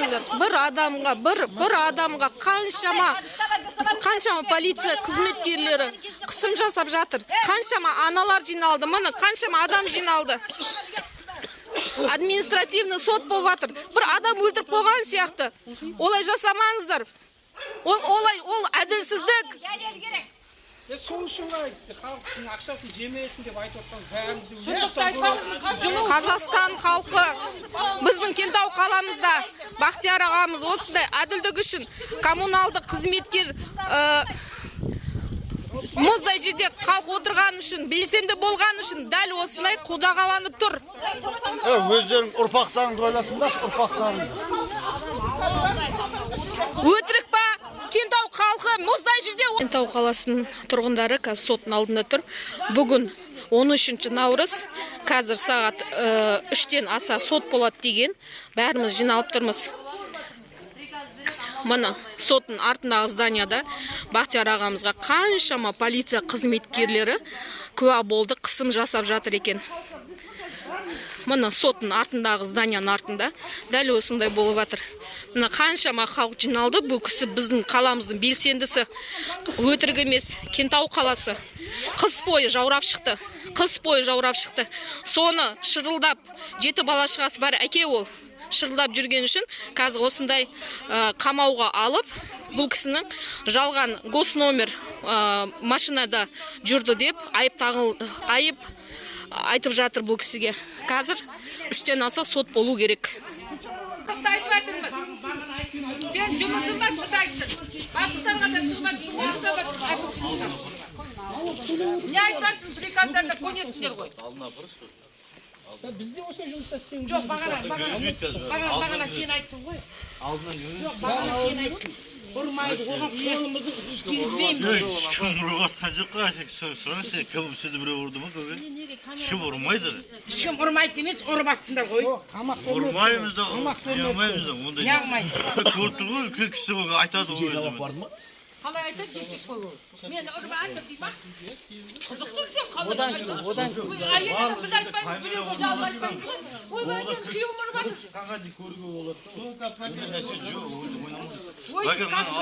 қараңыздар, бір адамға қаншама полиция қызметкерлері қысым жасап жатыр. Қаншама аналар жиналды, мұны қаншама адам жиналды. Административный сот болып жатыр. Бір адам өлтіріп қойған сияқты. Олай жасамаңыздар. Ол әділсіздік. Сол үшін халықтың ақшасын жемесін деп айтып отырмыз. Қазақстан халқы, біздің Кентау қаламызда Бақтияр ағамыз осындай әділдік үшін коммуналдық қызметкер мұздай жерде халық отырған үшін, белсенді болған үшін дәл осындай қудағаланып тұр. Өздерің ұрпақтарыңды ойласыңдаршы, ұрпақтарыңды. Өтірік па? Кентау халқы мұздай жерде. Кентау қаласының тұрғындары қазір соттың алдында тұр. Бүгін 13 наурыз, қазір сағат 3-тен аса сот болады деген. Бәріміз жиналып тұрмыз. Мұны соттың артындағы зданияда Бақтияр ағамызға қаншама полиция қызметкерлері куә болды, қысым жасап жатыр екен. Мұны соттың артындағы зданияның артында дәл осындай болып жатыр. Мұны қаншама халық жиналды, бұл кісі біздің қаламыздың белсендісі, өтірік емес, Кентау қаласы. Қыс бойы жаурап шықты. Соны шырылдап, 7 бала-шағасы бар әке ол. Шырылдап жүрген үшін қазір осындай қамауға алып, бұл кісінің жалған госномер машинада жүрді деп айып айтып жатыр бұл кісіге. Қазір 3-тен аса сот болу керек. Айтып жатырмыз. Сен жұмысыңа шыдайсың. Басықтарға да шығыватсың, шыдаватсың әкімшіліктен. Не айтып жатсың, приказдарда көнесіңдер ғой. Бізде осы жұмыста сен Жоқ, бағана сен айттың ғой. Жоқ, бағана сен айттың. Ұрмайды, оған қолымызды тигізбеймін. Кім ұрғатқан жоқ қой, сұраңыз, кім сізді біреу ұрды ма көбе? Ешкім ұрмайды. Ешкім ұрмайды емес, ұрып атсыңдар ғой. Ұрмаймыз да, неғымаймыз да. Неғымайды. Көріп тұр ғой, үлкен кісі айтады ғой өзі. Қалай айтады, жетек қой ол. Мені ұрып атыр дей ма? Қызықсың сен қалай айтады. Айында біз айтпаймыз, біреуге жалып айтпаймыз ғой. Ойбай, күйеуім ұрып атыр. Қанға дейін көруге болады. Ой, сказка.